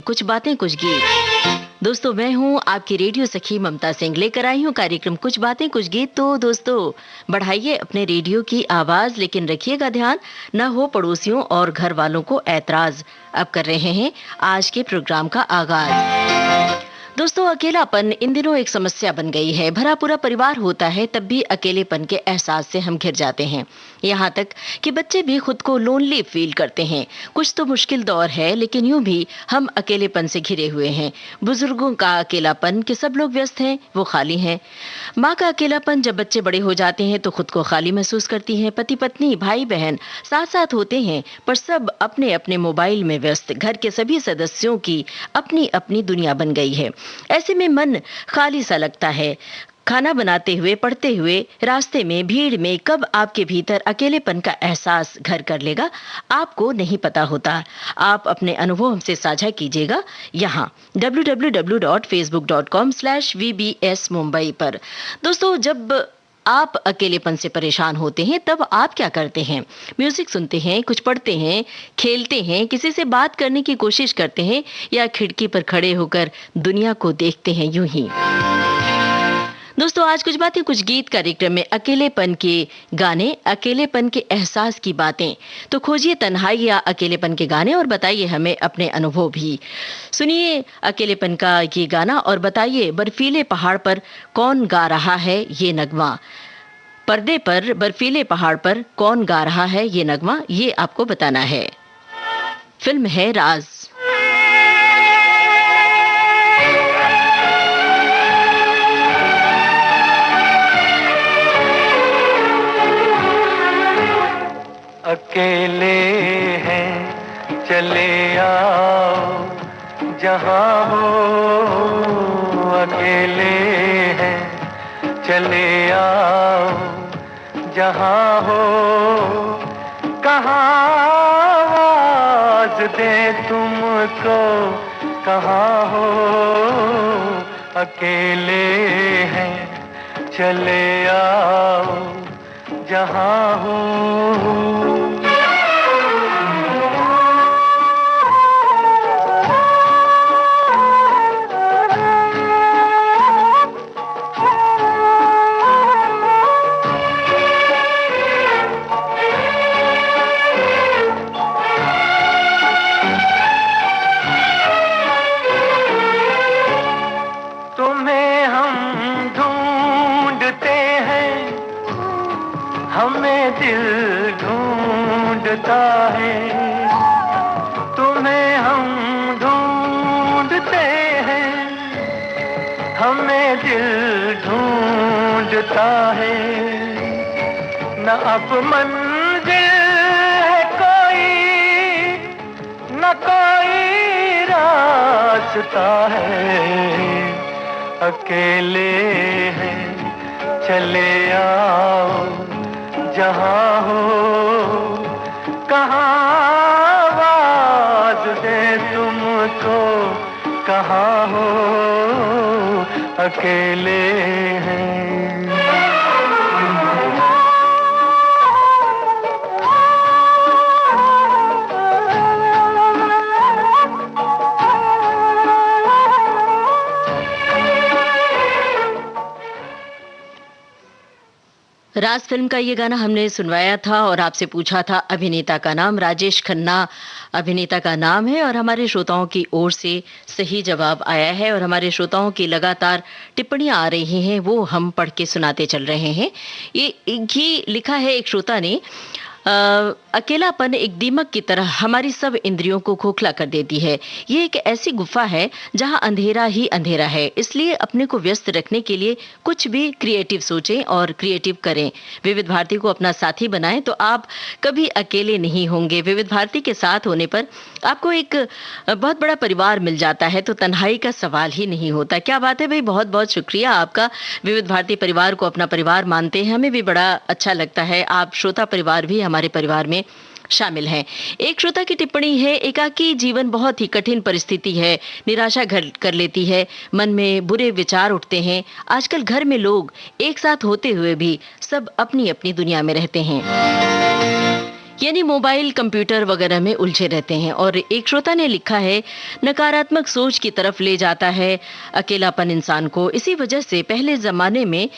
कुछ बातें कुछ गीत। दोस्तों, मैं हूं आपकी रेडियो सखी ममता सिंह, लेकर आई हूं कार्यक्रम कुछ बातें कुछ गीत। तो दोस्तों, बढ़ाइए अपने रेडियो की आवाज, लेकिन रखिएगा ध्यान न हो पड़ोसियों और घर वालों को ऐतराज। अब कर रहे हैं आज के प्रोग्राम का आगाज। दोस्तों, अकेलापन इन दिनों एक समस्या बन गई है। भरा पूरा परिवार होता है तब भी अकेलेपन के एहसास से हम घिर जाते हैं। यहाँ तक कि बच्चे भी खुद को लोनली फील करते हैं। कुछ तो मुश्किल दौर है, लेकिन यूं भी हम अकेलेपन से घिरे हुए हैं। बुजुर्गों का अकेलापन कि सब लोग व्यस्त हैं, वो खाली हैं। माँ का अकेलापन जब बच्चे बड़े हो जाते हैं तो खुद को खाली महसूस करती हैं। पति पत्नी भाई बहन साथ साथ होते हैं, पर सब अपने अपने मोबाइल में व्यस्त। घर के सभी सदस्यों की अपनी अपनी दुनिया बन गई है। ऐसे में मन खाली सा लगता है। खाना बनाते हुए, पढ़ते हुए, रास्ते में, भीड़ में कब आपके भीतर अकेलेपन का एहसास घर कर लेगा, आपको नहीं पता होता। आप अपने अनुभव हमसे साझा कीजिएगा यहाँ www.facebook.com/vbs mumbai पर। दोस्तों, जब आप अकेलेपन से परेशान होते हैं तब आप क्या करते हैं? म्यूजिक सुनते हैं, कुछ पढ़ते हैं, खेलते हैं, किसी से बात करने की कोशिश करते हैं, या खिड़की पर खड़े होकर दुनिया को देखते हैं यूं ही? दोस्तों, आज कुछ बातें कुछ गीत कार्यक्रम में अकेलेपन के गाने, अकेलेपन के एहसास की बातें। तो खोजिए तन्हाई या अकेलेपन के गाने और बताइए हमें अपने अनुभव भी। सुनिए अकेलेपन का ये गाना और बताइए बर्फीले पहाड़ पर कौन गा रहा है ये नगमा। पर्दे पर बर्फीले पहाड़ पर कौन गा रहा है ये नगमा, ये आपको बताना है। फिल्म है राज। अकेले हैं चले आओ जहाँ हो, अकेले हैं चले आओ जहाँ हो, कहाँ आवाज दे तुमको, कहाँ हो, अकेले हैं चले आओ जहाँ हो। दिल ढूंढता है, तुम्हें हम ढूंढते हैं, हमें दिल ढूंढता है। न अब मंजिल है कोई, न कोई रास्ता है, अकेले हैं चले आओ जहाँ हो, कहाँ आवाज दे तुमको, कहाँ हो, अकेले हैं। राज फिल्म का ये गाना हमने सुनवाया था और आपसे पूछा था अभिनेता का नाम। राजेश खन्ना अभिनेता का नाम है और हमारे श्रोताओं की ओर से सही जवाब आया है और हमारे श्रोताओं की लगातार टिप्पणियां आ रही हैं, वो हम पढ़ के सुनाते चल रहे हैं। ये लिखा है एक श्रोता ने, अकेलापन एक दीमक की तरह हमारी सब इंद्रियों को खोखला कर देती है। ये एक ऐसी गुफा है जहां अंधेरा ही अंधेरा है। इसलिए अपने को व्यस्त रखने के लिए कुछ भी क्रिएटिव सोचें और क्रिएटिव करें। विविध भारती को अपना साथी बनाएं तो आप कभी अकेले नहीं होंगे। विविध भारती के साथ होने पर आपको एक बहुत बड़ा परिवार मिल जाता है, तो तन्हाई का सवाल ही नहीं होता। क्या बात है भाई, बहुत बहुत शुक्रिया आपका। विविध भारती परिवार को अपना परिवार मानते हैं, हमें भी बड़ा अच्छा लगता है। आप श्रोता परिवार भी हमारे परिवार में शामिल हैं। एक श्रोता की टिप्पणी है, एकाकी जीवन बहुत ही कठिन परिस्थिति है, निराशा घर कर लेती है, मन में बुरे विचार उठते हैं। आजकल घर में लोग एक साथ होते हुए भी सब अपनी अपनी दुनिया में रहते हैं। यानी मोबाइल, कंप्यूटर वगैरह में उलझे रहते हैं। और एक श्रोता ने लिखा है, नकारात्मक सोच की तरफ ले जाता है अकेलापन इंसान को। इसी वजह से पहले ज़माने में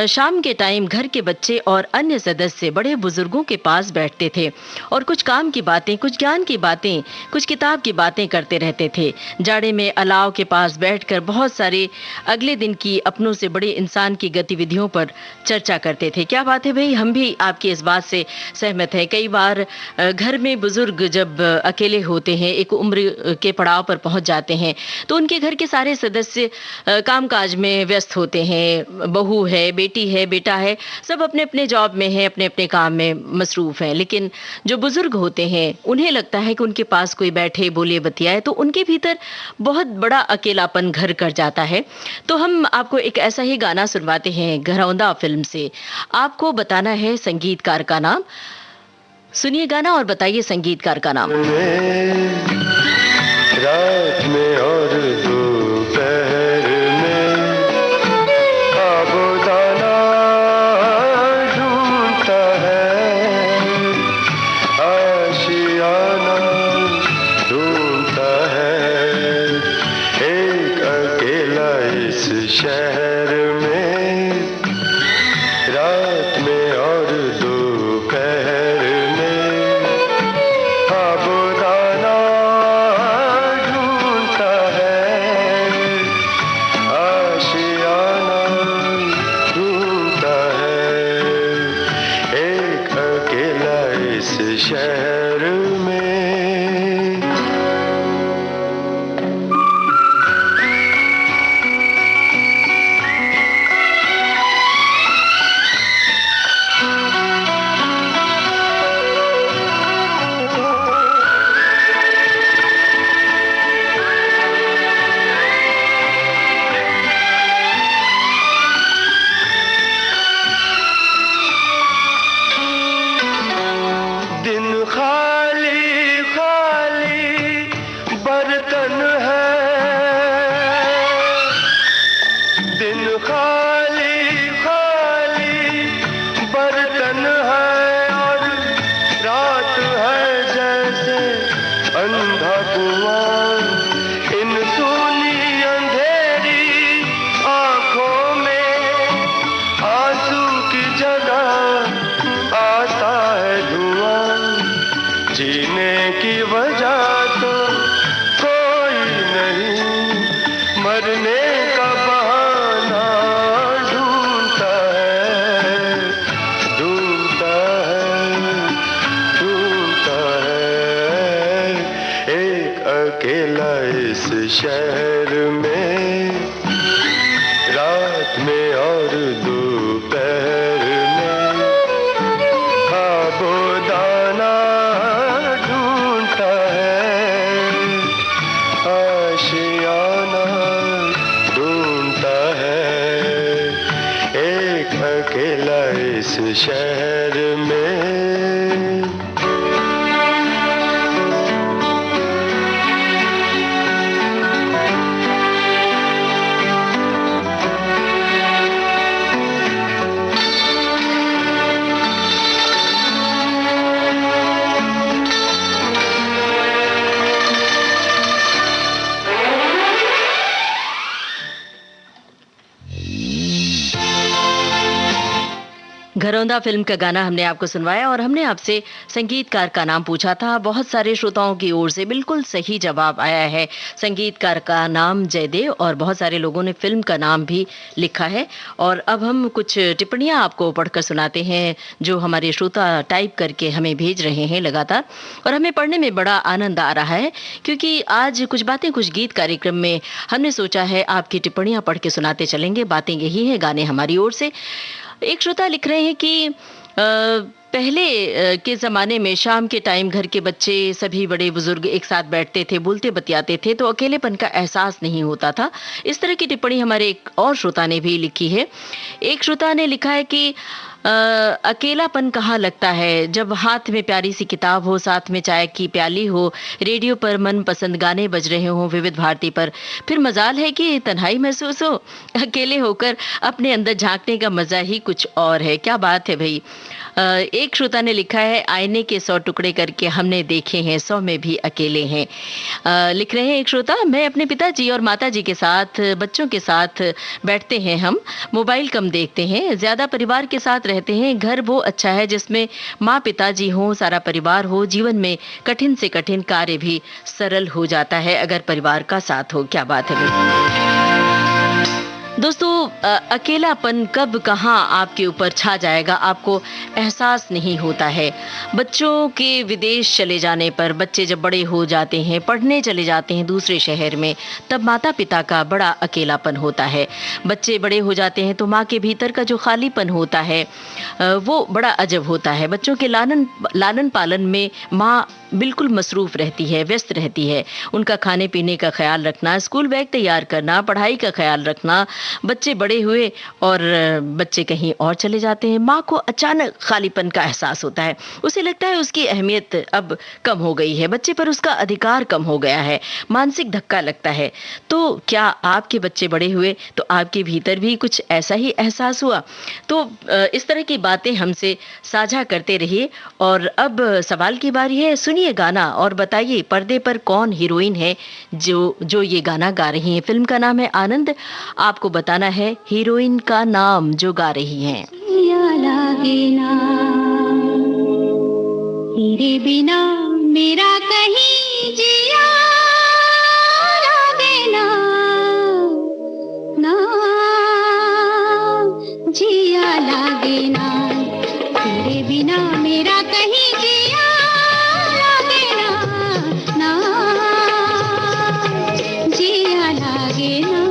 शाम के टाइम घर के बच्चे और अन्य सदस्य बड़े बुजुर्गों के पास बैठते थे और कुछ काम की बातें, कुछ ज्ञान की बातें, कुछ किताब की बातें करते रहते थे। जाड़े में अलाव के पास बैठकर बहुत सारे अगले दिन की अपनों से बड़े इंसान की गतिविधियों पर चर्चा करते थे। क्या बात है भाई, हम भी आपकी इस बात से सहमत हैं। कई बार घर में बुजुर्ग जब अकेले होते हैं, एक उम्र के पड़ाव पर पहुंच जाते हैं, तो उनके घर के सारे सदस्य कामकाज में व्यस्त होते हैं। बहू है, बेटी है, बेटा है, सब अपने अपने जॉब में हैं, अपने अपने काम में मसरूफ हैं। लेकिन जो बुजुर्ग होते हैं, उन्हें लगता है कि उनके पास कोई बैठे, बोले, बतियाए, तो उनके भीतर बहुत बड़ा अकेलापन घर कर जाता है। तो हम आपको एक ऐसा ही गाना सुनवाते हैं घरौंदा फिल्म से। आपको बताना है संगीतकार का नाम। सुनिए गाना और बताइए संगीतकार का नाम। रात में और दोपहर में आबोदाना ढूंढता है, आशियाना ढूंढता है, एक अकेला इस शहर में। रात में और दोपहर में आबोदाना ढूंढता है, आशियाना ढूंढता है, एक अकेला इस शहर में। दिन खाली खाली बर्तन है, दिन खाली खाली बर्तन है, और रात है जैसे अंधा कुआं। इन सूनी अंधेरी आंखों में आंसू की जगह आता है धुआं। जीने की वजह तो कोई नहीं, मरने का बहाना ढूंढता है, ढूंढता है, ढूंढता है, एक अकेला इस शहर में। रात में और दोपहर में आबोदाना ढूंढता है, आशियाना ढूंढता है, एक अकेला इस शहर में। घरौंदा फिल्म का गाना हमने आपको सुनवाया और हमने आपसे संगीतकार का नाम पूछा था। बहुत सारे श्रोताओं की ओर से बिल्कुल सही जवाब आया है। संगीतकार का नाम जयदेव, और बहुत सारे लोगों ने फिल्म का नाम भी लिखा है। और अब हम कुछ टिप्पणियां आपको पढ़कर सुनाते हैं जो हमारे श्रोता टाइप करके हमें भेज रहे हैं लगातार, और हमें पढ़ने में बड़ा आनंद आ रहा है क्योंकि आज कुछ बातें कुछ गीत कार्यक्रम में हमने सोचा है आपकी टिप्पणियां पढ़ के सुनाते चलेंगे। बातें यही हैं, गाने हमारी ओर से। एक श्रोता लिख रहे हैं कि पहले के ज़माने में शाम के टाइम घर के बच्चे, सभी बड़े बुजुर्ग एक साथ बैठते थे, बोलते बतियाते थे, तो अकेलेपन का एहसास नहीं होता था। इस तरह की टिप्पणी हमारे एक और श्रोता ने भी लिखी है। एक श्रोता ने लिखा है कि अकेलापन कहाँ लगता है जब हाथ में प्यारी सी किताब हो, साथ में चाय की प्याली हो, रेडियो पर मनपसंद गाने बज रहे हों विविध भारती पर, फिर मजाल है कि तन्हाई महसूस हो। अकेले होकर अपने अंदर झांकने का मजा ही कुछ और है। क्या बात है भाई। एक श्रोता ने लिखा है, आईने के 100 टुकड़े करके हमने देखे हैं, 100 में भी अकेले हैं। लिख रहे हैं एक श्रोता, मैं अपने पिताजी और माताजी के साथ, बच्चों के साथ बैठते हैं, हम मोबाइल कम देखते हैं, ज्यादा परिवार के साथ रहते हैं। घर वो अच्छा है जिसमें माँ पिताजी हो, सारा परिवार हो। जीवन में कठिन से कठिन कार्य भी सरल हो जाता है अगर परिवार का साथ हो। क्या बात है दोस्तों, अकेलापन कब कहाँ आपके ऊपर छा जाएगा आपको एहसास नहीं होता है। बच्चों के विदेश चले जाने पर, बच्चे जब बड़े हो जाते हैं, पढ़ने चले जाते हैं दूसरे शहर में, तब माता पिता का बड़ा अकेलापन होता है। बच्चे बड़े हो जाते हैं तो माँ के भीतर का जो खालीपन होता है वो बड़ा अजब होता है। बच्चों के लालन पालन में माँ बिल्कुल मसरूफ रहती है, व्यस्त रहती है। उनका खाने पीने का ख्याल रखना, स्कूल बैग तैयार करना, पढ़ाई का ख्याल रखना। बच्चे बड़े हुए और बच्चे कहीं और चले जाते हैं, माँ को अचानक खालीपन का एहसास होता है। उसे लगता है उसकी अहमियत अब कम हो गई है, बच्चे पर उसका अधिकार कम हो गया है, मानसिक धक्का लगता है। तो क्या आपके बच्चे बड़े हुए तो आपके भीतर भी कुछ ऐसा ही एहसास हुआ? तो इस तरह की बातें हमसे साझा करते रहिए। और अब सवाल की बारी है, सुनिए गाना और बताइए पर्दे पर कौन हीरोइन है जो ये गाना गा रही हैं। फिल्म का नाम है आनंद। आपको बताना है हीरोइन का नाम जो गा रही हैं। लागे ना तेरे बिना मेरा कहीं जिया लागे ना, ना जिया लागे ना, तेरे बिना मेरा कहीं जिया लागे ना, ना जिया लागे ना।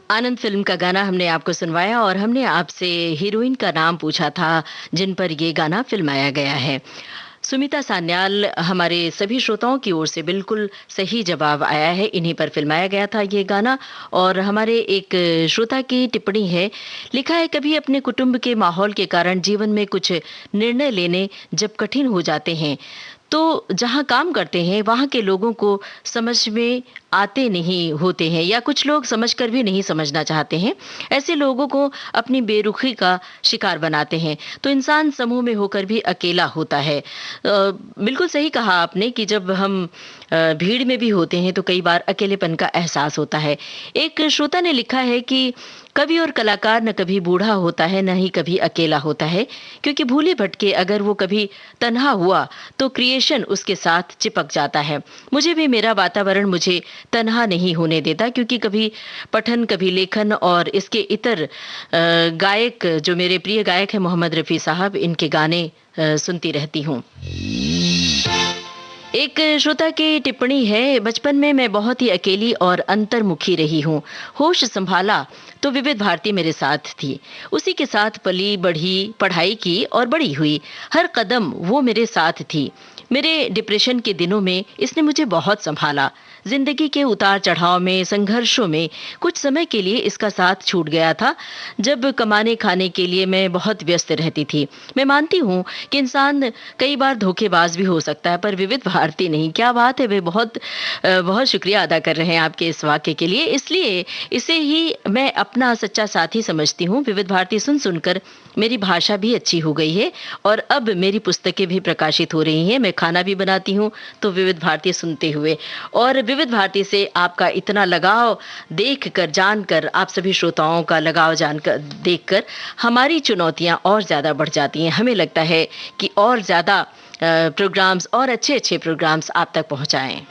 आनंद फिल्म का गाना हमने आपको सुनवाया और हमने आपसे हीरोइन का नाम पूछा था जिन पर ये गाना फिल्माया गया है। सुमिता सान्याल हमारे सभी श्रोताओं की ओर से बिल्कुल सही जवाब आया है। इन्हीं पर फिल्माया गया था ये गाना। और हमारे एक श्रोता की टिप्पणी है, लिखा है कभी अपने कुटुंब के माहौल के कारण जीवन में कुछ निर्णय लेने जब कठिन हो जाते हैं तो जहां काम करते हैं वहां के लोगों को समझ में आते नहीं होते हैं या कुछ लोग समझकर भी नहीं समझना चाहते हैं। ऐसे लोगों को अपनी बेरुखी का शिकार बनाते हैं तो इंसान समूह में होकर भी अकेला होता है। बिल्कुल सही कहा आपने कि जब हम भीड़ में भी होते हैं तो कई बार अकेलेपन का एहसास होता है। एक श्रोता ने लिखा है कि कवि और कलाकार न कभी बूढ़ा होता है न ही कभी अकेला होता है, क्योंकि भूले भटके अगर वो कभी तन्हा हुआ तो क्रिएशन उसके साथ चिपक जाता है। मुझे भी मेरा वातावरण मुझे तन्हा नहीं होने देता, क्योंकि कभी पठन कभी लेखन और इसके इतर गायक जो मेरे प्रिय गायक हैं मोहम्मद रफ़ी साहब, इनके गाने सुनती रहती हूँ। एक श्रोता की टिप्पणी है, बचपन में मैं बहुत ही अकेली और अंतर्मुखी रही हूँ। होश संभाला तो विविध भारती मेरे साथ थी, उसी के साथ पली बढ़ी, पढ़ाई की और बड़ी हुई। हर कदम वो मेरे साथ थी। मेरे डिप्रेशन के दिनों में इसने मुझे बहुत संभाला। जिंदगी के उतार चढ़ाव में, संघर्षों में कुछ समय के लिए इसका साथ छूट गया था, जब कमाने खाने के लिए मैं बहुत व्यस्त रहती थी। मैं मानती हूँ कि इंसान कई बार धोखेबाज भी हो सकता है, पर विविध भारती नहीं। क्या बात है, वे बहुत बहुत शुक्रिया अदा कर रहे हैं आपके इस वाक्य के लिए। इसलिए इसे ही मैं अपना सच्चा साथी समझती हूँ। विविध भारती सुन सुनकर मेरी भाषा भी अच्छी हो गई है और अब मेरी पुस्तकें भी प्रकाशित हो रही हैं। मैं खाना भी बनाती हूँ तो विविध भारती सुनते हुए। और विविध भारती से आपका इतना लगाव देखकर, जानकर, आप सभी श्रोताओं का लगाव जानकर, देखकर हमारी चुनौतियाँ और ज़्यादा बढ़ जाती हैं। हमें लगता है कि और ज़्यादा प्रोग्राम्स और अच्छे अच्छे प्रोग्राम्स आप तक पहुँचाएं।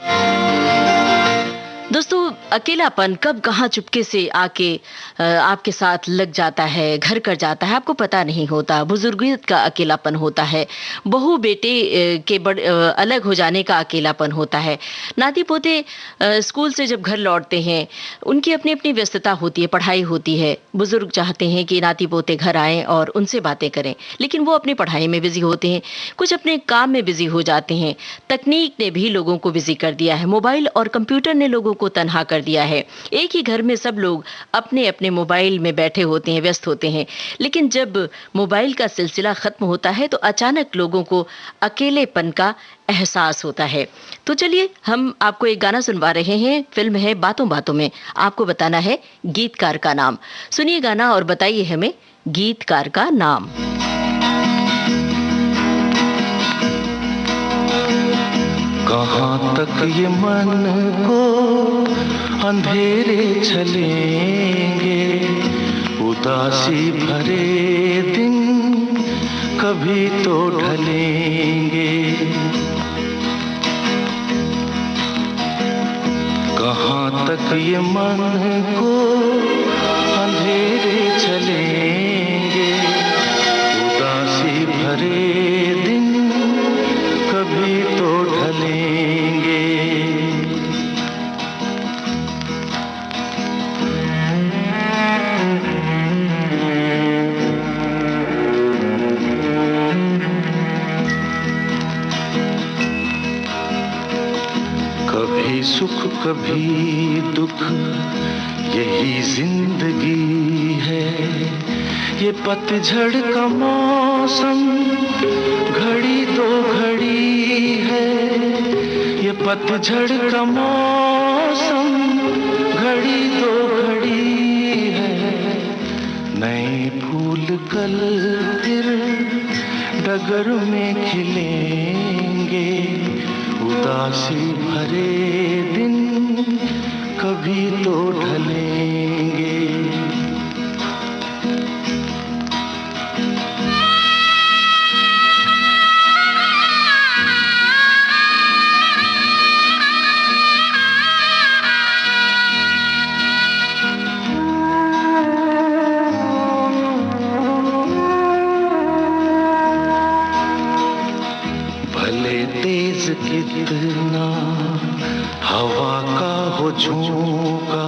दोस्तों, अकेलापन कब कहाँ चुपके से आके आपके साथ लग जाता है, घर कर जाता है, आपको पता नहीं होता। बुजुर्गियत का अकेलापन होता है, बहू बेटे के अलग हो जाने का अकेलापन होता है। नाती पोते स्कूल से जब घर लौटते हैं, उनकी अपनी अपनी व्यस्तता होती है, पढ़ाई होती है। बुजुर्ग चाहते हैं कि नाती पोते घर आएं और उनसे बातें करें, लेकिन वो अपनी पढ़ाई में बिजी होते हैं, कुछ अपने काम में बिजी हो जाते हैं। तकनीक ने भी लोगों को बिजी कर दिया है, मोबाइल और कंप्यूटर ने लोगों को तन्हा कर दिया है। एक ही घर में सब लोग अपने अपने मोबाइल में बैठे होते हैं, व्यस्त होते हैं। लेकिन जब मोबाइल का सिलसिला खत्म होता है तो अचानक लोगों को अकेलेपन का एहसास होता है। तो चलिए हम आपको एक गाना सुनवा रहे हैं। फिल्म है बातों बातों में। आपको बताना है गीतकार का नाम। सुनिए गाना और बताइए हमें गीतकार का नाम। कहाँ तक ये मन को अंधेरे चलेंगे, उदासी भरे दिन कभी तो ढलेंगे। कहाँ तक ये मन को अंधेरे चलेंगे, उदासी भरे दिन कभी तो ढलेंगे। कभी सुख कभी दुख, यही जिंदगी है। ये पतझड़ का मौसम घड़ी दो घड़ी है। ये पतझड़ का मौसम घड़ी दो घड़ी है। नए फूल कल फिर डगर में खिलेंगे, उदासी भरे दिन कभी तो ढलेंगे। कितना हवा का हो झोंका,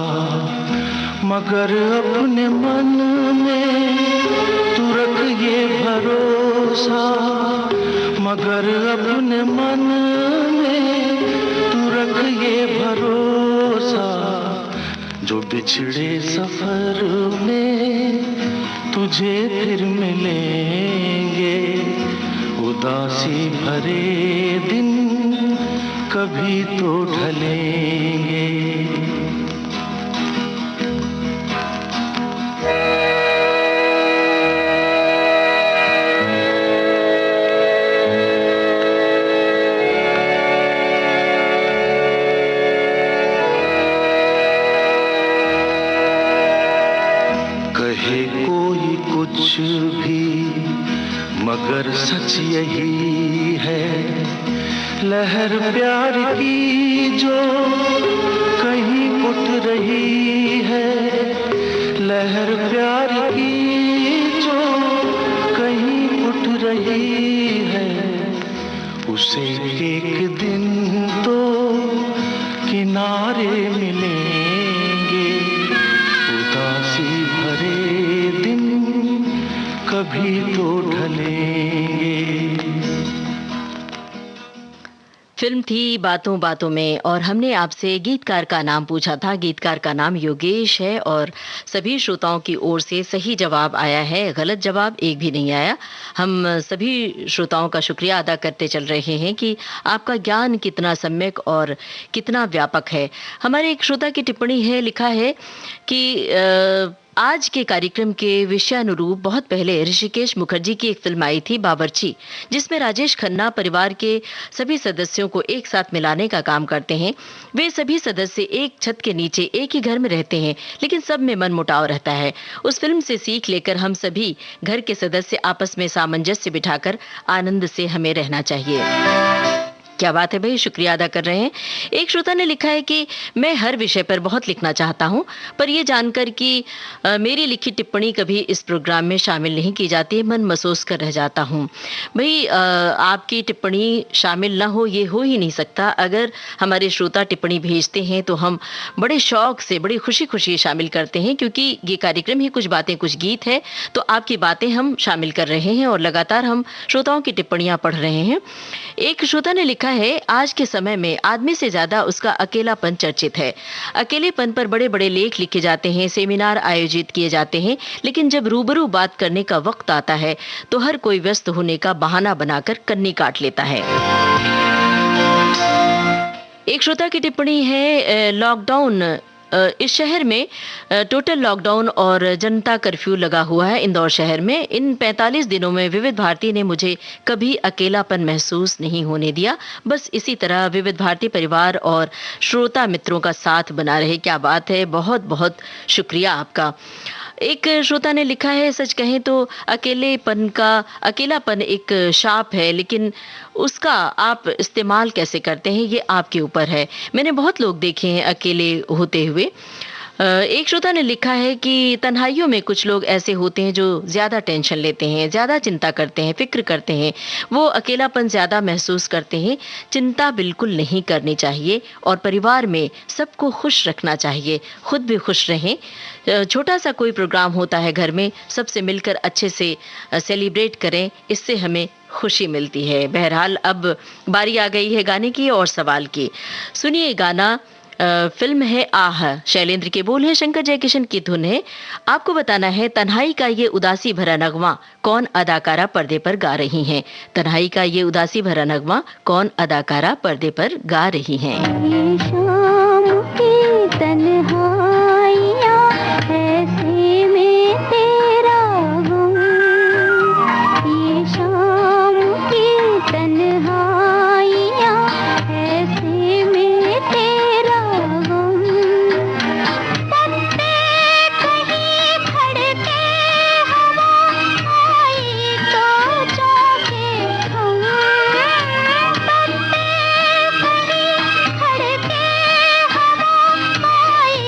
मगर अपने मन में तू रख ये भरोसा, मगर अपने मन में तू रख ये भरोसा, जो बिछड़े सफर में तुझे फिर मिलेंगे। उदासी भरे दिन कभी तो ढलेंगे। कहे कोई कुछ भी मगर सच यही है, लहर प्यार की जो कहीं उठ रही है, लहर प्यार की जो कहीं उठ रही है, उसे एक दिन तो किनारे मिलेंगे। उदासी भरे दिन कभी तो ढलेंगे। फिल्म थी बातों बातों में और हमने आपसे गीतकार का नाम पूछा था। गीतकार का नाम योगेश है और सभी श्रोताओं की ओर से सही जवाब आया है, गलत जवाब एक भी नहीं आया। हम सभी श्रोताओं का शुक्रिया अदा करते चल रहे हैं कि आपका ज्ञान कितना सम्यक और कितना व्यापक है। हमारे एक श्रोता की टिप्पणी है, लिखा है कि आज के कार्यक्रम के विषयानुरूप बहुत पहले ऋषिकेश मुखर्जी की एक फिल्म आई थी बावर्ची, जिसमें राजेश खन्ना परिवार के सभी सदस्यों को एक साथ मिलाने का काम करते हैं। वे सभी सदस्य एक छत के नीचे एक ही घर में रहते हैं, लेकिन सब में मनमुटाव रहता है। उस फिल्म से सीख लेकर हम सभी घर के सदस्य आपस में सामंजस्य बिठाकर आनंद से हमें रहना चाहिए। क्या बात है भाई, शुक्रिया अदा कर रहे हैं। एक श्रोता ने लिखा है कि मैं हर विषय पर बहुत लिखना चाहता हूं, पर यह जानकर कि मेरी लिखी टिप्पणी कभी इस प्रोग्राम में शामिल नहीं की जाती है, मन महसूस कर रह जाता हूं। भाई आपकी टिप्पणी शामिल ना हो ये हो ही नहीं सकता। अगर हमारे श्रोता टिप्पणी भेजते हैं तो हम बड़े शौक से बड़ी खुशी खुशी शामिल करते हैं, क्योंकि ये कार्यक्रम ही कुछ बातें कुछ गीत है, तो आपकी बातें हम शामिल कर रहे हैं और लगातार हम श्रोताओं की टिप्पणियां पढ़ रहे हैं। एक श्रोता ने लिखा है, आज के समय में आदमी से ज्यादा उसका अकेलापन चर्चित है। अकेलेपन पर बड़े बड़े लेख लिखे जाते हैं, सेमिनार आयोजित किए जाते हैं, लेकिन जब रूबरू बात करने का वक्त आता है तो हर कोई व्यस्त होने का बहाना बनाकर कन्नी काट लेता है। एक श्रोता की टिप्पणी है, लॉकडाउन इस शहर में टोटल लॉकडाउन और जनता कर्फ्यू लगा हुआ है इंदौर शहर में। इन 45 दिनों में विविध भारती ने मुझे कभी अकेलापन महसूस नहीं होने दिया। बस इसी तरह विविध भारती परिवार और श्रोता मित्रों का साथ बना रहे। क्या बात है, बहुत बहुत शुक्रिया आपका। एक श्रोता ने लिखा है, सच कहें तो अकेलापन एक शाप है, लेकिन उसका आप इस्तेमाल कैसे करते हैं ये आपके ऊपर है। मैंने बहुत लोग देखे हैं अकेले होते हुए। एक श्रोता ने लिखा है कि तन्हाइयों में कुछ लोग ऐसे होते हैं जो ज्यादा टेंशन लेते हैं, ज्यादा चिंता करते हैं, फिक्र करते हैं, वो अकेलापन ज्यादा महसूस करते हैं। चिंता बिल्कुल नहीं करनी चाहिए और परिवार में सबको खुश रखना चाहिए, खुद भी खुश रहें। छोटा सा कोई प्रोग्राम होता है घर में, सबसे मिलकर अच्छे से सेलिब्रेट करें, इससे हमें खुशी मिलती है। बहरहाल अब बारी आ गई है गाने की और सवाल की। सुनिए गाना, फिल्म है आह, शैलेंद्र के बोल है, शंकर जयकिशन की धुन है। आपको बताना है तन्हाई का ये उदासी भरा नगमा कौन अदाकारा पर्दे पर गा रही हैं। तन्हाई का ये उदासी भरा नगमा कौन अदाकारा पर्दे पर गा रही हैं। ये शाम की तन्हाइयाँ ऐसे में तेरा गम, ये शाम की तन्हाइयाँ ऐसे में तेरा गम। पत्ते कहीं खड़के हवा आई तो चौके हम, पत्ते कहीं खड़के हवा आई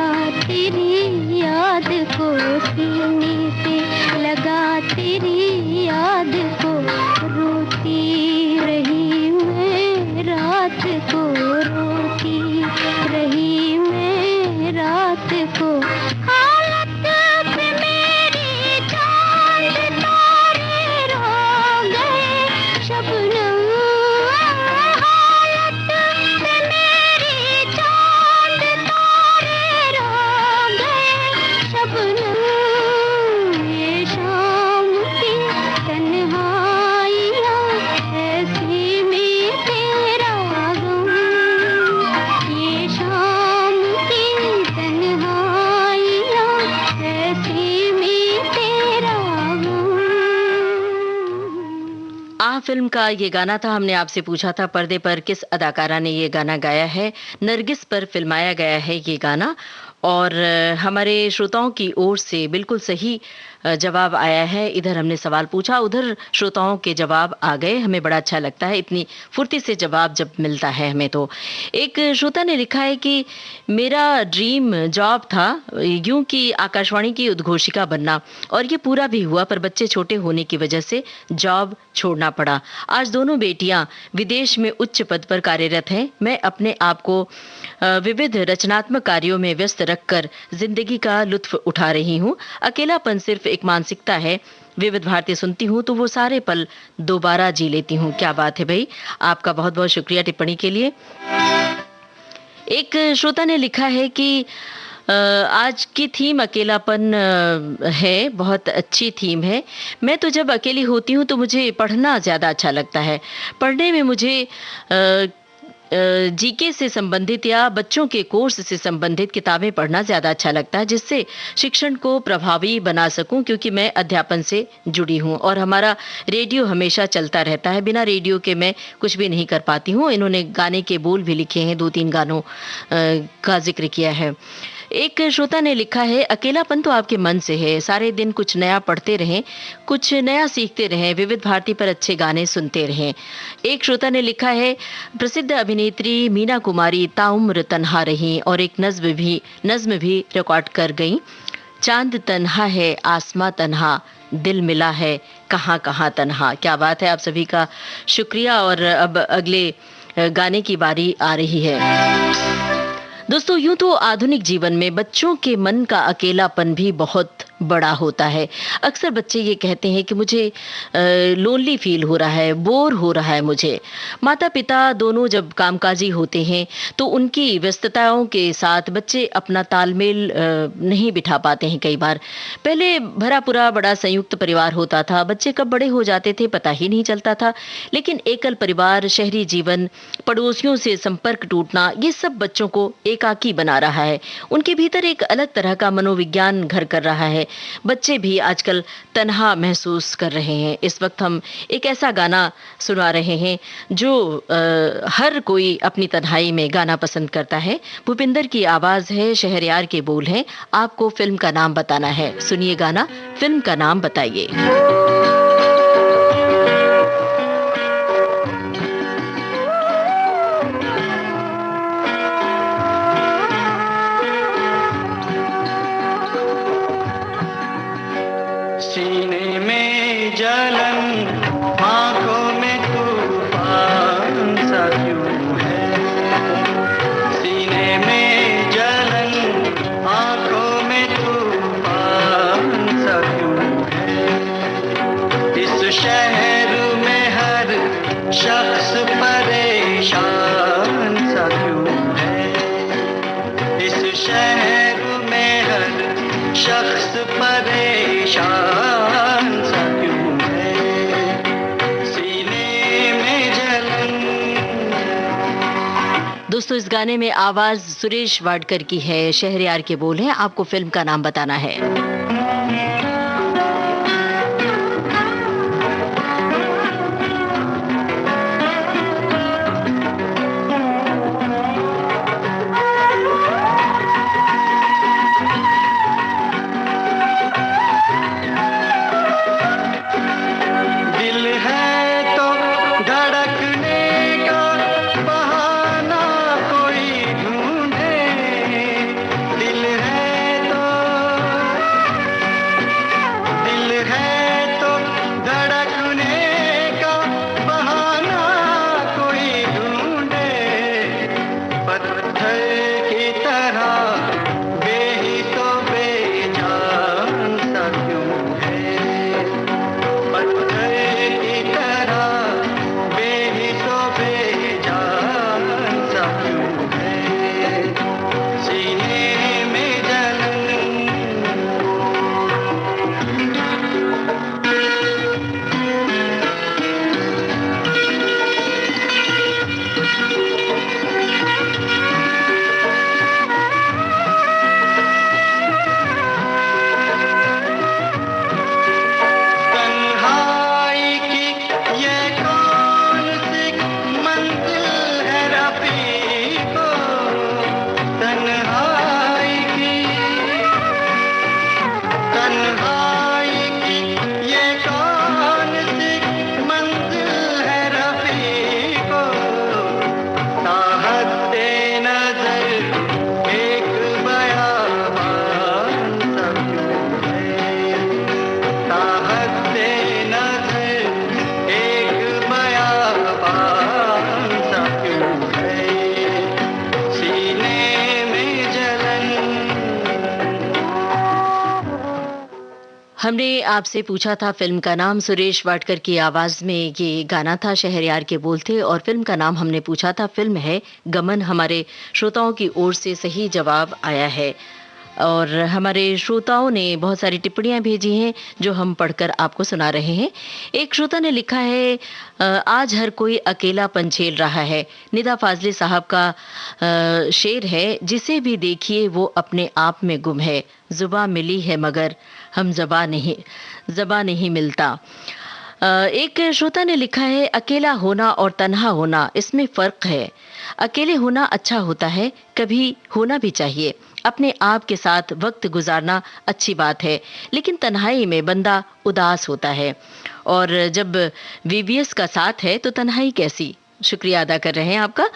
लगा तेरी याद को सीने से लगा तेरी याद को रोती रही मैं रात को रोती रही मैं रात को हालत पे मेरी चांद तारे रो गए शबनम हालत पे मेरी चांद तारे रो गए शबनम ये शाम की तन्हाइयाँ ऐसी में तेरा गम ये शाम की तन्हाइयाँ ऐसी में तेरा गम। फिल्म का ये गाना था। हमने आपसे पूछा था पर्दे पर किस अदाकारा ने ये गाना गाया है। नरगिस पर फिल्माया गया है ये गाना और हमारे श्रोताओं की ओर से बिल्कुल सही जवाब आया है। इधर हमने सवाल पूछा, उधर श्रोताओं के जवाब आ गए। हमें बड़ा अच्छा लगता है इतनी फुर्ती से जवाब जब मिलता है हमें। तो एक श्रोता ने लिखा है कि मेरा ड्रीम जॉब था यूं कि आकाशवाणी की उद्घोषिका बनना और ये पूरा भी हुआ, पर बच्चे छोटे होने की वजह से जॉब छोड़ना पड़ा। आज दोनों बेटियां विदेश में उच्च पद पर कार्यरत हैं। मैं अपने आप को विविध रचनात्मक कार्यों में व्यस्त रखकर जिंदगी का लुत्फ उठा रही हूँ। अकेलापन सिर्फ एक मानसिकता है। विविध भारती सुनती हूँ तो वो सारे पल दोबारा जी लेती हूँ। क्या बात है भाई, आपका बहुत बहुत शुक्रिया टिप्पणी के लिए। एक श्रोता ने लिखा है कि आज की थीम अकेलापन है, बहुत अच्छी थीम है। मैं तो जब अकेली होती हूँ तो मुझे पढ़ना ज़्यादा अच्छा लगता है। पढ़ने में मुझे जीके से संबंधित या बच्चों के कोर्स से संबंधित किताबें पढ़ना ज़्यादा अच्छा लगता है, जिससे शिक्षण को प्रभावी बना सकूं, क्योंकि मैं अध्यापन से जुड़ी हूं और हमारा रेडियो हमेशा चलता रहता है। बिना रेडियो के मैं कुछ भी नहीं कर पाती हूं। इन्होंने गाने के बोल भी लिखे हैं, 2-3 गानों का जिक्र किया है। एक श्रोता ने लिखा है अकेलापन तो आपके मन से है। सारे दिन कुछ नया पढ़ते रहें, कुछ नया सीखते रहें, विविध भारती पर अच्छे गाने सुनते रहें। एक श्रोता ने लिखा है प्रसिद्ध अभिनेत्री मीना कुमारी ताउम्र तन्हा रहीं और एक नज्म भी रिकॉर्ड कर गईं। चांद तन्हा है, आसमां तन्हा, दिल मिला है कहाँ कहाँ तन्हा। क्या बात है, आप सभी का शुक्रिया। और अब अगले गाने की बारी आ रही है। दोस्तों, यूं तो आधुनिक जीवन में बच्चों के मन का अकेलापन भी बहुत बड़ा होता है। अक्सर बच्चे ये कहते हैं कि मुझे लोनली फील हो रहा है, बोर हो रहा है मुझे। माता पिता दोनों जब कामकाजी होते हैं तो उनकी व्यस्तताओं के साथ बच्चे अपना तालमेल नहीं बिठा पाते हैं। कई बार पहले भरा पूरा बड़ा संयुक्त परिवार होता था, बच्चे कब बड़े हो जाते थे पता ही नहीं चलता था। लेकिन एकल परिवार, शहरी जीवन, पड़ोसियों से संपर्क टूटना, ये सब बच्चों को एकाकी बना रहा है। उनके भीतर एक अलग तरह का मनोविज्ञान घर कर रहा है। बच्चे भी आजकल तन्हा महसूस कर रहे हैं। इस वक्त हम एक ऐसा गाना सुना रहे हैं जो हर कोई अपनी तन्हाई में गाना पसंद करता है। भूपिंदर की आवाज है, शहरयार के बोल हैं। आपको फिल्म का नाम बताना है। सुनिए गाना, फिल्म का नाम बताइए। सीने में जलन, आंखों में तूफान सा क्यों है। सीने में जलन, आंखों में तूफान सा क्यों है। इस शहर में हर शख्स परेशान सा क्यों है। इस शहर में हर शख्स परेशान सा क्यों है। सीने में जलन। दोस्तों, इस गाने में आवाज सुरेश वाडकर की है, शहरयार के बोल हैं। आपको फिल्म का नाम बताना है। दिल तन्हाई की ये कौन सी मंजिल है रफीको, ताहते नजर एक बयाबान सा क्यों है, ताहते नजर एक बयाबान सा क्यों है, सीने में जलन। हमने आपसे पूछा था फिल्म का नाम, सुरेश वाडकर की आवाज में ये गाना था, शहरयार के बोल थे, और फिल्म का नाम हमने पूछा था, फिल्म है गमन। हमारे श्रोताओं की ओर से सही जवाब आया है और हमारे श्रोताओं ने बहुत सारी टिप्पणियां भेजी हैं जो हम पढ़कर आपको सुना रहे हैं। एक श्रोता ने लिखा है, आज हर कोई अकेलापन झेल रहा है। निदा फाजली साहब का शेर है, जिसे भी देखिए वो अपने आप में गुम है। जुबा मिली है मगर हम जबा नहीं मिलता। एक श्रोता ने लिखा है, अकेला होना और तन्हा होना, इसमें फर्क है। अकेले होना अच्छा होता है, कभी होना भी चाहिए। अपने आप के साथ वक्त गुजारना अच्छी बात है, लेकिन तन्हाई में बंदा उदास होता है, और जब वीवीएस का साथ है तो तन्हाई कैसी। शुक्रिया अदा कर रहे हैं आपका।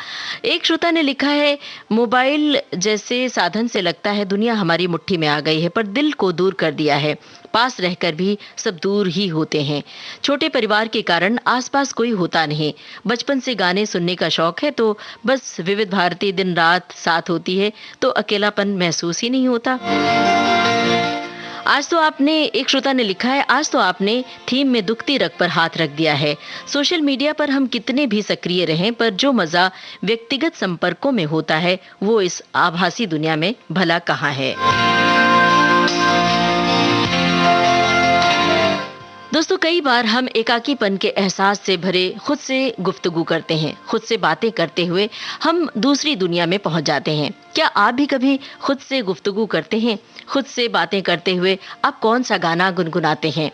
एक श्रोता ने लिखा है, मोबाइल जैसे साधन से लगता है दुनिया हमारी मुट्ठी में आ गई है, पर दिल को दूर कर दिया है। पास रहकर भी सब दूर ही होते हैं। छोटे परिवार के कारण आसपास कोई होता नहीं। बचपन से गाने सुनने का शौक है, तो बस विविध भारती दिन रात साथ होती है, तो अकेलापन महसूस ही नहीं होता। आज तो आपने, एक श्रोता ने लिखा है, आज तो आपने थीम में दुखती रग पर हाथ रख दिया है। सोशल मीडिया पर हम कितने भी सक्रिय रहें, पर जो मजा व्यक्तिगत संपर्कों में होता है वो इस आभासी दुनिया में भला कहाँ है। दोस्तों, कई बार हम एकाकीपन के एहसास से भरे खुद से गुफ्तगू करते हैं। खुद से बातें करते हुए हम दूसरी दुनिया में पहुंच जाते हैं। क्या आप भी कभी खुद से गुफ्तगू करते हैं? खुद से बातें करते हुए आप कौन सा गाना गुनगुनाते हैं?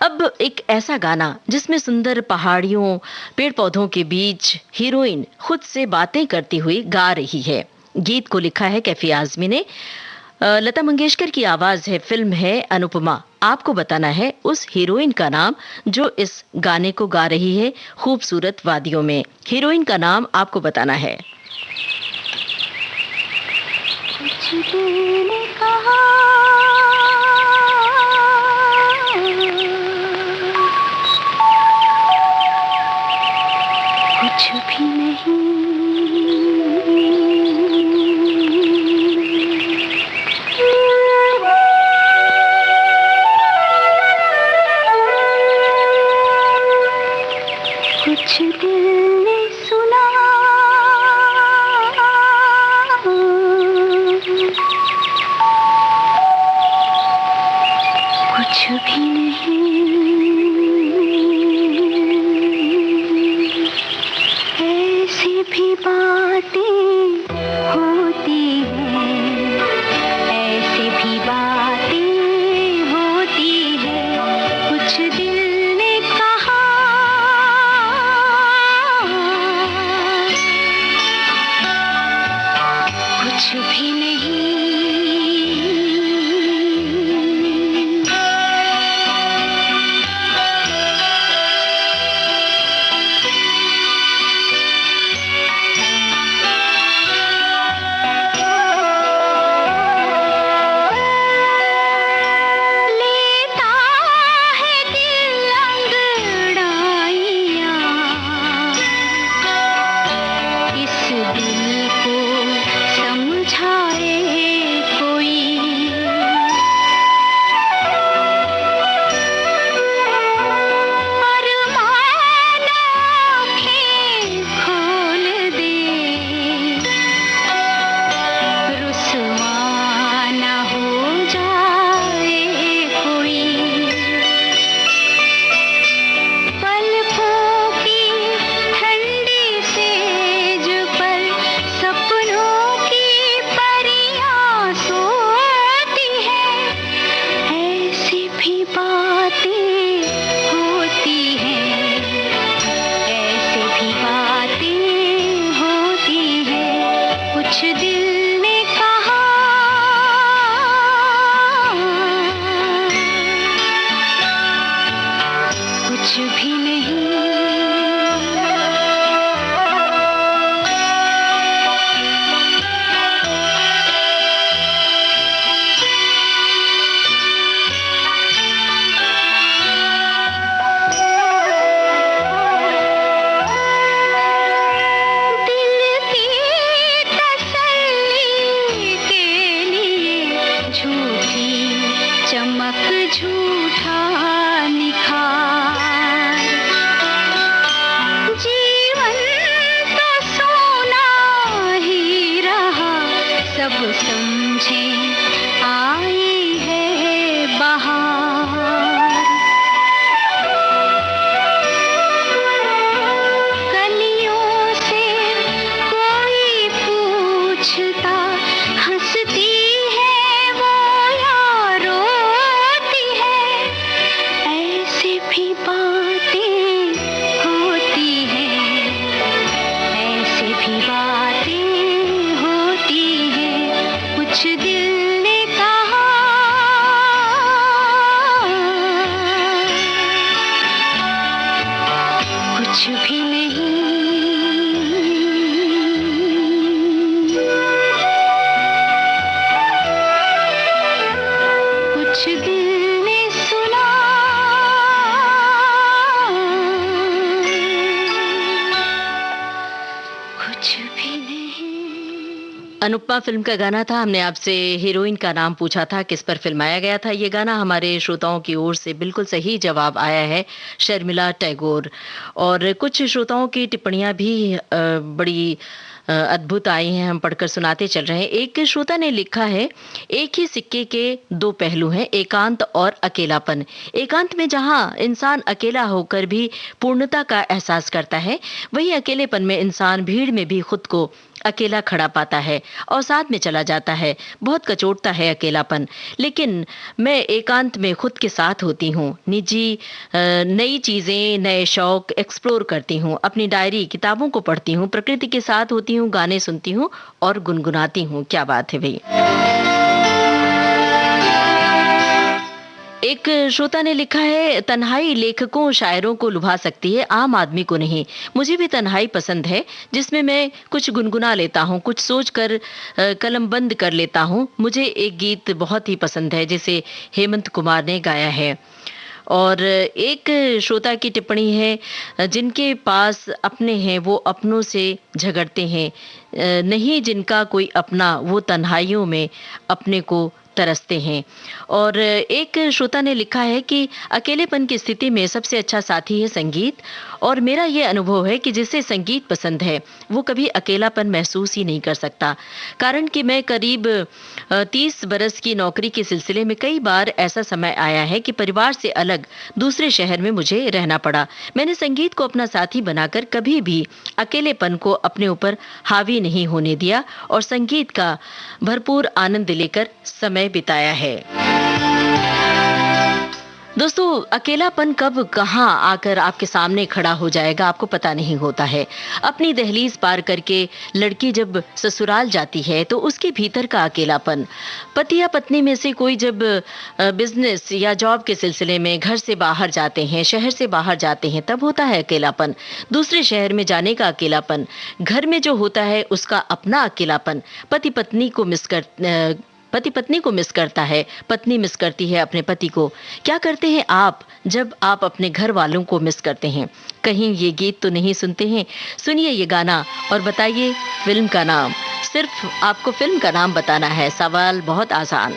अब एक ऐसा गाना जिसमें सुंदर पहाड़ियों, पेड़ पौधों के बीच हीरोइन खुद से बातें करती हुई गा रही है। गीत को लिखा है कैफी आजमी ने, लता मंगेशकर की आवाज है, फिल्म है अनुपमा। आपको बताना है उस हीरोइन का नाम जो इस गाने को गा रही है खूबसूरत वादियों में। हीरोइन का नाम आपको बताना है। कुछ दिल ने कहा, कुछ भी नहीं, कुछ दिल ने सुना, अनुपमा फ़िल्म का गाना था। हमने आपसे हीरोइन का नाम पूछा था, किस पर फ़िल्माया गया था ये गाना। हमारे श्रोताओं की ओर से बिल्कुल सही जवाब आया है, शर्मिला टैगोर। और कुछ श्रोताओं की टिप्पणियाँ भी बड़ी अद्भुत आई हैं, हम पढ़कर सुनाते चल रहे हैं। एक श्रोता ने लिखा है, एक ही सिक्के के दो पहलू हैं, एकांत और अकेलापन। एकांत में जहाँ इंसान अकेला होकर भी पूर्णता का एहसास करता है, वहीं अकेलेपन में इंसान भीड़ में भी खुद को अकेला खड़ा पाता है और साथ में चला जाता है। बहुत कचोटता है अकेलापन, लेकिन मैं एकांत में खुद के साथ होती हूँ। निजी नई चीज़ें, नए शौक एक्सप्लोर करती हूँ। अपनी डायरी, किताबों को पढ़ती हूँ, प्रकृति के साथ होती हूँ, गाने सुनती हूँ और गुनगुनाती हूँ। क्या बात है भई। एक श्रोता ने लिखा है, तन्हाई लेखकों शायरों को लुभा सकती है, आम आदमी को नहीं। मुझे भी तन्हाई पसंद है, जिसमें मैं कुछ गुनगुना लेता हूँ, कुछ सोचकर कलम बंद कर लेता हूँ। मुझे एक गीत बहुत ही पसंद है, जिसे हेमंत कुमार ने गाया है। और एक श्रोता की टिप्पणी है, जिनके पास अपने हैं वो अपनों से झगड़ते हैं, नहीं जिनका कोई अपना वो तन्हाइयों में अपने को तरसते हैं। और एक श्रोता ने लिखा है कि अकेलेपन की स्थिति में सबसे अच्छा साथी है संगीत। और मेरा ये अनुभव है कि जिसे संगीत पसंद है वो कभी अकेलापन महसूस ही नहीं कर सकता। कारण कि मैं करीब 30 बरस की नौकरी के सिलसिले में कई बार ऐसा समय आया है कि परिवार से अलग दूसरे शहर में मुझे रहना पड़ा। मैंने संगीत को अपना साथी बनाकर कभी भी अकेलेपन को अपने ऊपर हावी नहीं होने दिया और संगीत का भरपूर आनंद लेकर समय बिताया है। दोस्तों, अकेलापन कब कहाँ आकर आपके सामने खड़ा हो जाएगा आपको पता नहीं होता है। अपनी दहलीज पार करके लड़की जब ससुराल जाती है तो उसके भीतर का अकेलापन, पति या पत्नी में से कोई जब बिजनेस या जॉब के सिलसिले में घर से बाहर जाते हैं, शहर से बाहर जाते हैं, तब होता है अकेलापन। दूसरे शहर में जाने का अकेलापन, घर में जो होता है उसका अपना अकेलापन। पति पत्नी को मिस करता है, पत्नी मिस करती है अपने पति को। क्या करते हैं आप जब आप अपने घर वालों को मिस करते हैं? कहीं ये गीत तो नहीं सुनते हैं? सुनिए ये गाना और बताइए फिल्म का नाम। सिर्फ आपको फिल्म का नाम बताना है, सवाल बहुत आसान।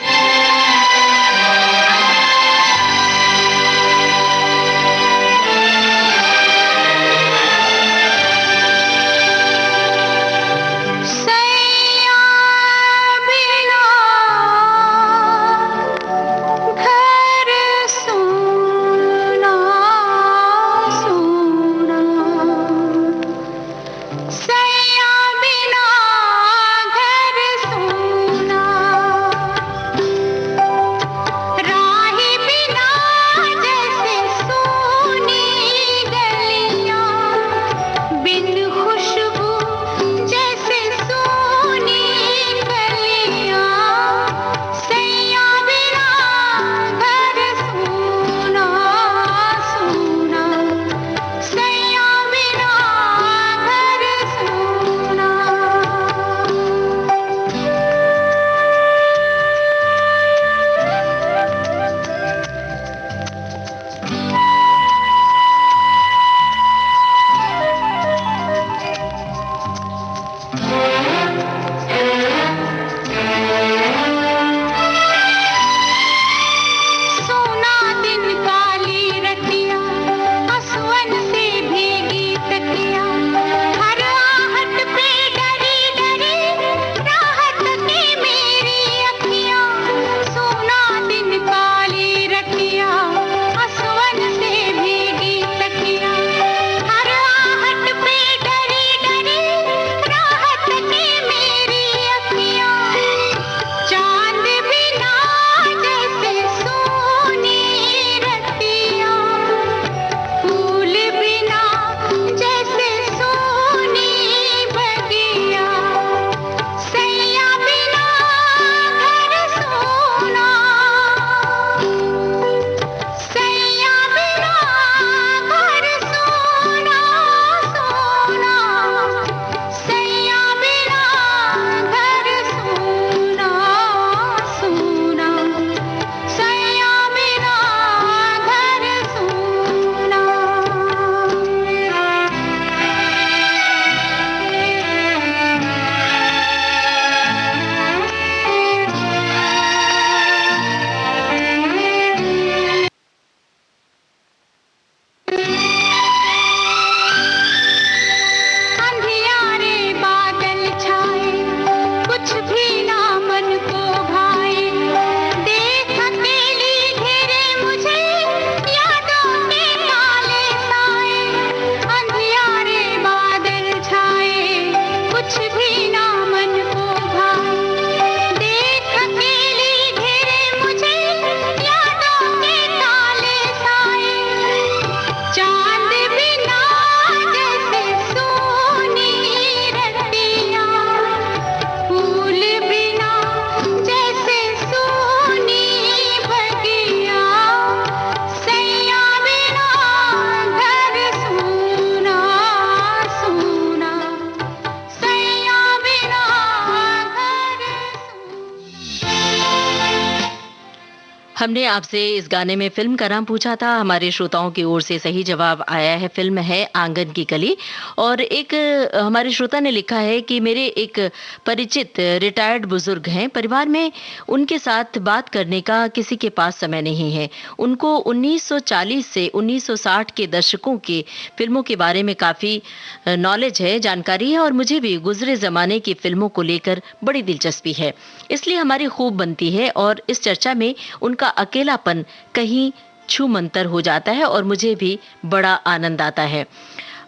हमने आपसे इस गाने में फ़िल्म का नाम पूछा था, हमारे श्रोताओं की ओर से सही जवाब आया है, फ़िल्म है आंगन की कली। और एक हमारे श्रोता ने लिखा है कि मेरे एक परिचित रिटायर्ड बुज़ुर्ग हैं, परिवार में उनके साथ बात करने का किसी के पास समय नहीं है। उनको 1940 से 1960 के दशकों की फ़िल्मों के बारे में काफ़ी नॉलेज है, जानकारी है और मुझे भी गुज़रे ज़माने की फ़िल्मों को लेकर बड़ी दिलचस्पी है। इसलिए हमारी खूब बनती है और इस चर्चा में उनका अकेलापन कहीं छूमंतर हो जाता है और मुझे भी बड़ा आनंद आता है।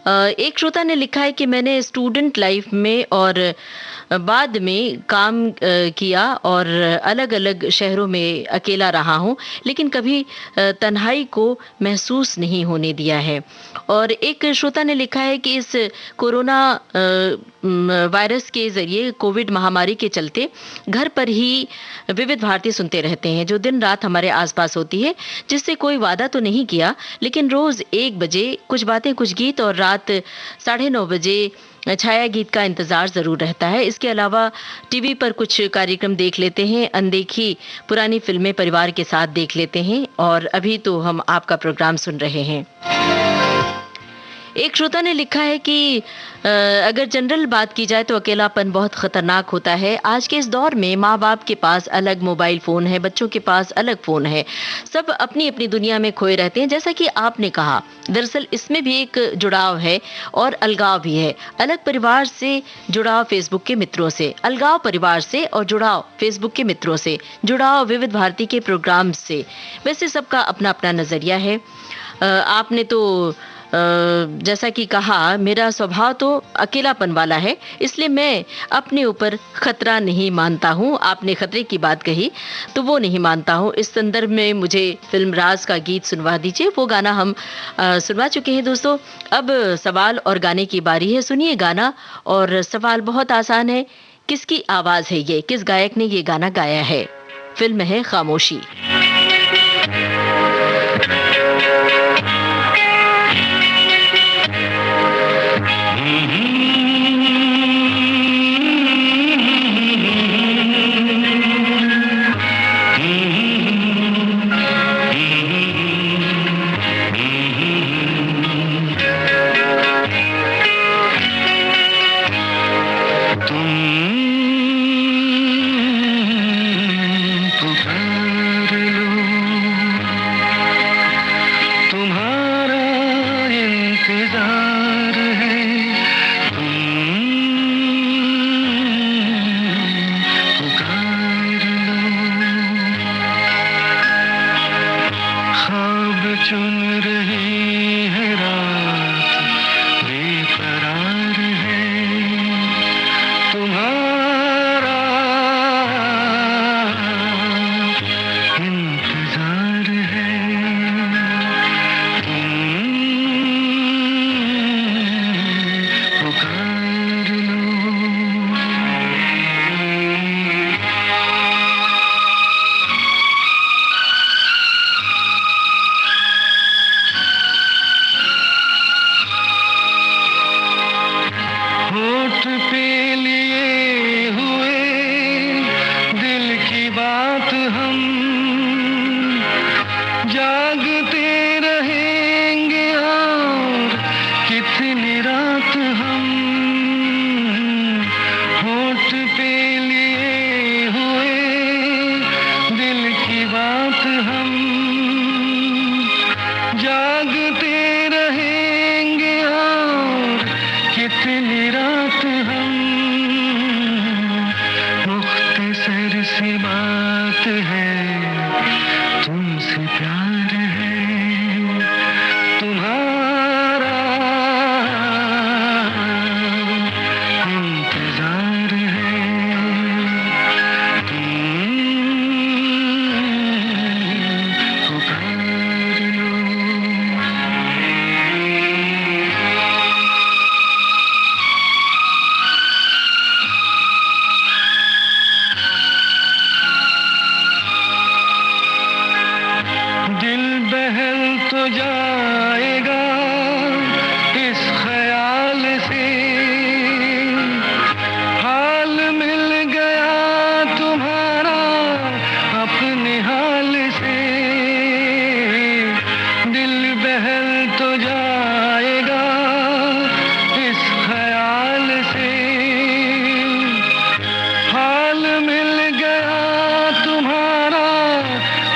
एक श्रोता ने लिखा है कि मैंने स्टूडेंट लाइफ में और बाद में काम किया और अलग-अलग शहरों में अकेला रहा हूँ, लेकिन कभी तन्हाई को महसूस नहीं होने दिया है। और एक श्रोता ने लिखा है कि इस कोरोना वायरस के ज़रिए कोविड महामारी के चलते घर पर ही विविध भारती सुनते रहते हैं, जो दिन रात हमारे आसपास होती है, जिससे कोई वादा तो नहीं किया, लेकिन रोज़ 1 बजे कुछ बातें कुछ गीत और रात 9:30 बजे छाया गीत का इंतजार जरूर रहता है। इसके अलावा टीवी पर कुछ कार्यक्रम देख लेते हैं, अनदेखी पुरानी फिल्में परिवार के साथ देख लेते हैं और अभी तो हम आपका प्रोग्राम सुन रहे हैं। एक श्रोता ने लिखा है कि अगर जनरल बात की जाए तो अकेलापन बहुत खतरनाक होता है। आज के इस दौर में माँ बाप के पास अलग मोबाइल फ़ोन है, बच्चों के पास अलग फ़ोन है, सब अपनी अपनी दुनिया में खोए रहते हैं। जैसा कि आपने कहा, दरअसल इसमें भी एक जुड़ाव है और अलगाव भी है। अलग परिवार से जुड़ाव फेसबुक के मित्रों से, अलगाव परिवार से और जुड़ाव फेसबुक के मित्रों से, जुड़ाव विविध भारती के प्रोग्राम से। वैसे सबका अपना अपना नज़रिया है। आपने तो जैसा कि कहा, मेरा स्वभाव तो अकेलापन वाला है, इसलिए मैं अपने ऊपर खतरा नहीं मानता हूँ। आपने खतरे की बात कही तो वो नहीं मानता हूँ। इस संदर्भ में मुझे फिल्म राज का गीत सुनवा दीजिए। वो गाना हम सुनवा चुके हैं दोस्तों। अब सवाल और गाने की बारी है। सुनिए गाना और सवाल बहुत आसान है। किसकी आवाज़ है ये, किस गायक ने ये गाना गाया है? फिल्म है खामोशी।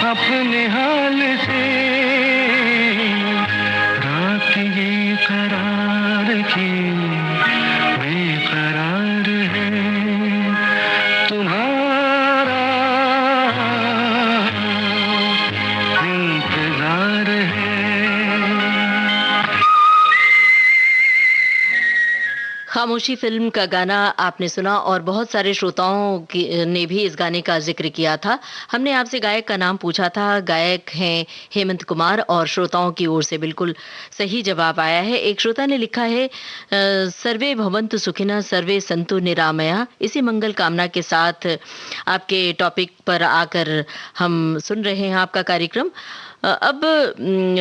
अपने हाल से रात ये करार की बेकरार है तुम्हारा इंतजार है। खामोशी फिल्म का गाना आपने सुना और बहुत सारे श्रोताओं ने भी इस गाने का जिक्र किया था। हमने आपसे गायक का नाम पूछा था, गायक हैं हेमंत कुमार और श्रोताओं की ओर से बिल्कुल सही जवाब आया है। एक श्रोता ने लिखा है सर्वे भवन्तु सुखिनः सर्वे सन्तु निरामया। इसी मंगल कामना के साथ आपके टॉपिक पर आकर हम सुन रहे हैं आपका कार्यक्रम। अब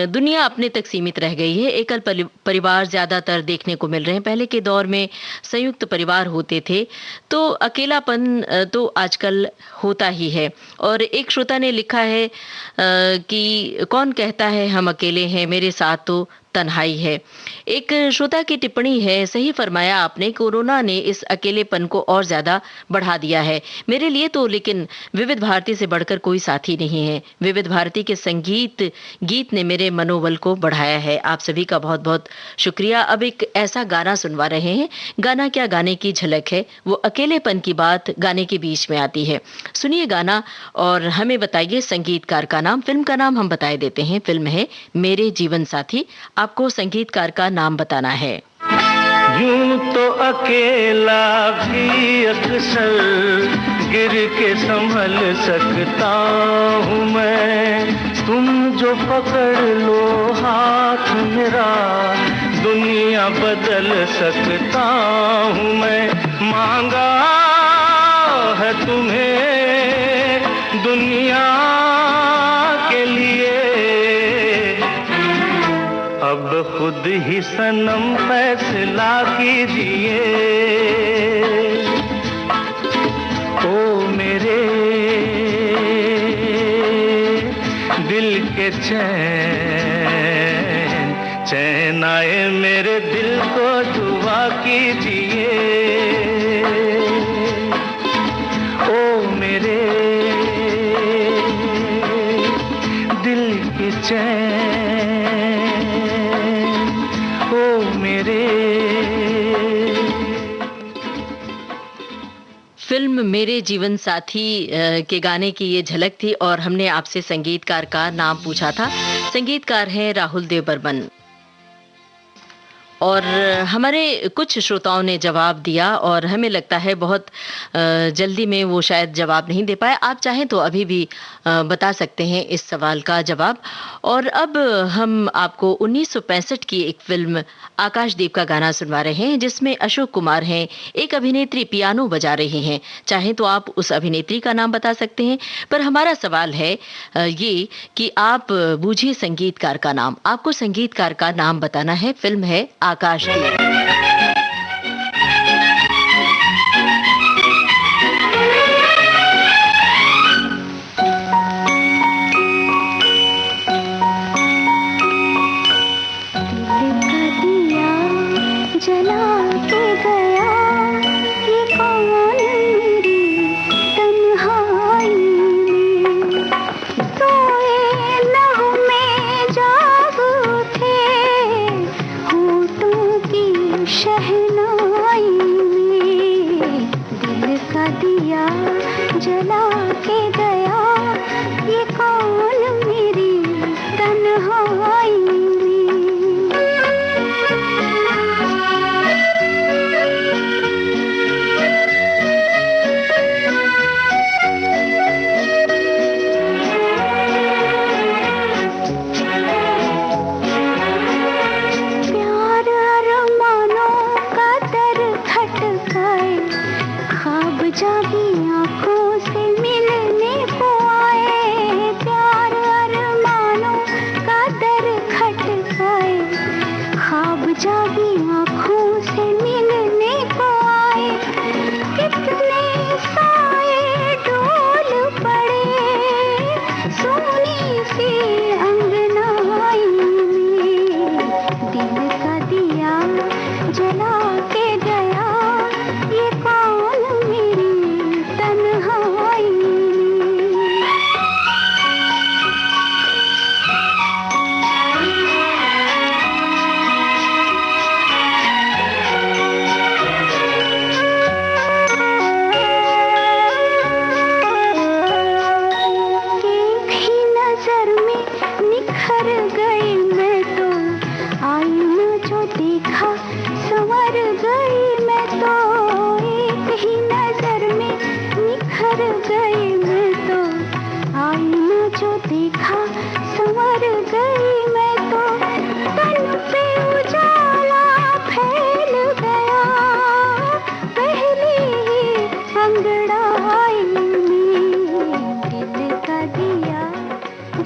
दुनिया अपने तक सीमित रह गई है। एकल परिवार ज्यादातर देखने को मिल रहे हैं। पहले के दौर में संयुक्त परिवार होते थे, तो अकेलापन तो आजकल होता ही है। और एक श्रोता ने लिखा है कि कौन कहता है हम अकेले हैं, मेरे साथ तो तन्हाई है। एक श्रोता की टिप्पणी है, सही फरमाया आपने, कोरोना ने इस अकेलेपन को और ज्यादा बढ़ा दिया है। मेरे लिए तो लेकिन विविध भारती से बढ़कर कोई साथी नहीं है। विविध भारती के संगीत गीत ने मेरे मनोबल को बढ़ाया है। आप सभी का बहुत बहुत शुक्रिया। अब एक ऐसा गाना सुनवा रहे हैं, गाना क्या गाने की झलक है, वो अकेलेपन की बात गाने के बीच में आती है। सुनिए गाना और हमें बताइए संगीतकार का नाम। फिल्म का नाम हम बताए देते हैं, फिल्म है मेरे जीवन साथी। आपको संगीतकार का नाम बताना है। यूं तो अकेला भी अक्सर गिर के संभल सकता हूँ मैं। तुम जो पकड़ लो हाथ मेरा, दुनिया बदल सकता हूँ मैं। मांगा है तुम्हें दुनिया के लिए, अब खुद ही सनम फैसला कीजिए। ओ मेरे दिल के चैन, चैन आए मेरे दिल को दुआ कीजिए। ओ मेरे दिल के चैन, फिल्म मेरे जीवन साथी के गाने की ये झलक थी और हमने आपसे संगीतकार का नाम पूछा था। संगीतकार हैं राहुल देव बर्मन। और हमारे कुछ श्रोताओं ने जवाब दिया और हमें लगता है बहुत जल्दी में वो शायद जवाब नहीं दे पाए। आप चाहें तो अभी भी बता सकते हैं इस सवाल का जवाब। और अब हम आपको 1965 की एक फिल्म आकाशदीप का गाना सुनवा रहे हैं, जिसमें अशोक कुमार हैं, एक अभिनेत्री पियानो बजा रही हैं। चाहें तो आप उस अभिनेत्री का नाम बता सकते हैं, पर हमारा सवाल है ये कि आप बूझिए संगीतकार का नाम। आपको संगीतकार का नाम बताना है। फिल्म है आकाशदीप। की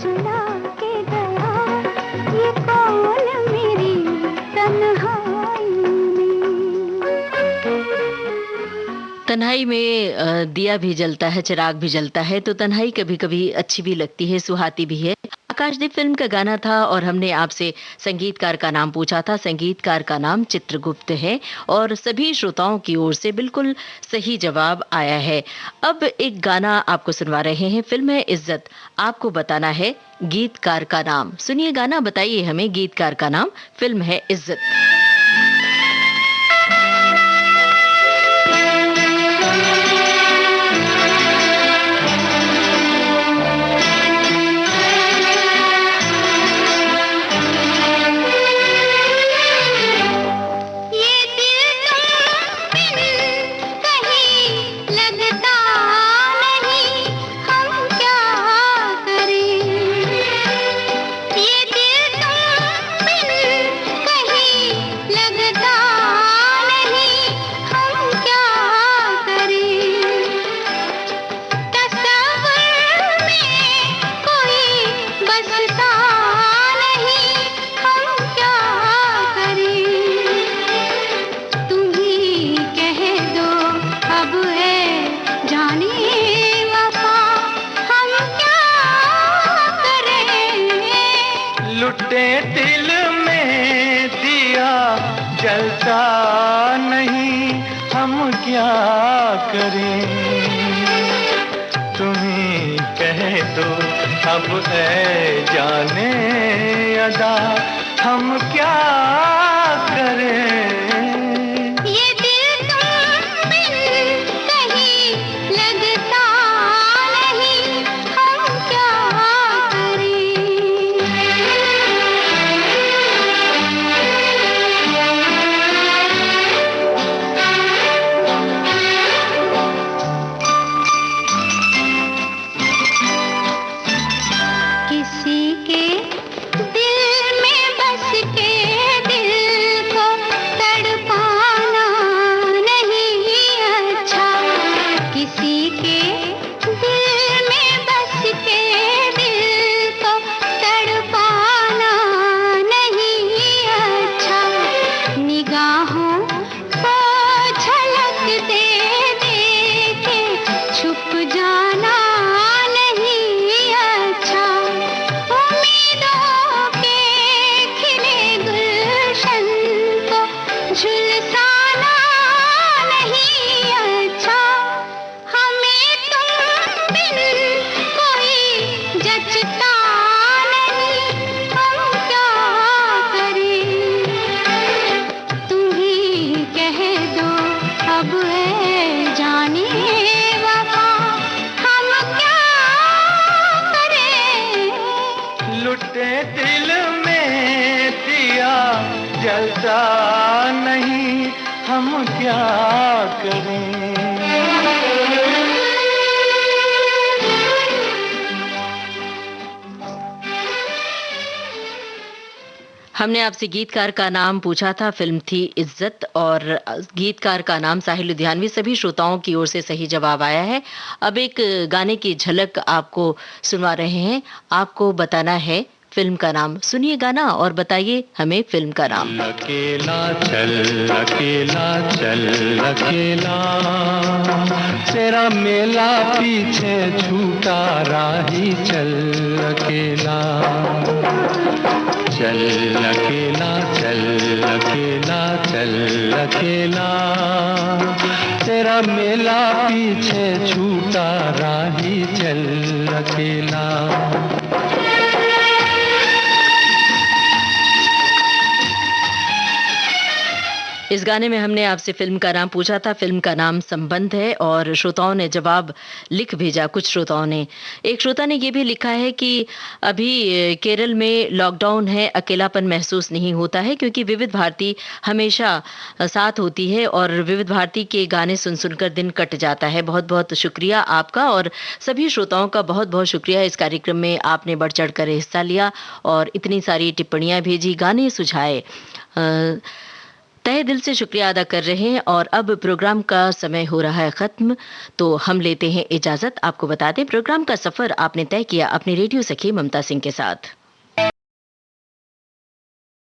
झुला के गया, ये कौन मेरी तन्हाई में। तन्हाई में दिया भी जलता है, चिराग भी जलता है, तो तन्हाई कभी कभी अच्छी भी लगती है, सुहाती भी है। आकाशदीप फिल्म का गाना था और हमने आपसे संगीतकार का नाम पूछा था। संगीतकार का नाम चित्रगुप्त है और सभी श्रोताओं की ओर से बिल्कुल सही जवाब आया है। अब एक गाना आपको सुनवा रहे हैं, फिल्म है इज्जत। आपको बताना है गीतकार का नाम। सुनिए गाना, बताइए हमें गीतकार का नाम। फिल्म है इज्जत। लुटे दिल में दिया जलता नहीं, हम क्या करें। तुम्ही कह दो अब है जाने अदा, हम क्या करें। दिल में दिया जलता नहीं, हम क्या करें। हमने आपसे गीतकार का नाम पूछा था, फिल्म थी इज्जत और गीतकार का नाम साहिल लुधियानवी। सभी श्रोताओं की ओर से सही जवाब आया है। अब एक गाने की झलक आपको सुनवा रहे हैं। आपको बताना है फिल्म का नाम। सुनिए गाना और बताइए हमें फिल्म का नाम। अकेला चल अकेला चल अकेला, तेरा मेला पीछे छूटा राही चल अकेला। चल अकेला चल अकेला चल अकेला, तेरा मेला पीछे छूटा राही चल अकेला। इस गाने में हमने आपसे फिल्म का नाम पूछा था। फिल्म का नाम संबंध है और श्रोताओं ने जवाब लिख भेजा। कुछ श्रोताओं ने, एक श्रोता ने ये भी लिखा है कि अभी केरल में लॉकडाउन है, अकेलापन महसूस नहीं होता है क्योंकि विविध भारती हमेशा साथ होती है और विविध भारती के गाने सुन सुनकर दिन कट जाता है। बहुत बहुत शुक्रिया आपका और सभी श्रोताओं का बहुत बहुत शुक्रिया। इस कार्यक्रम में आपने बढ़ चढ़ कर हिस्सा लिया और इतनी सारी टिप्पणियां भेजी, गाने सुझाए। तहे दिल से शुक्रिया अदा कर रहे हैं और अब प्रोग्राम का समय हो रहा है खत्म, तो हम लेते हैं इजाजत। आपको बता दें प्रोग्राम का सफर आपने तय किया अपने रेडियो सखी ममता सिंह के साथ।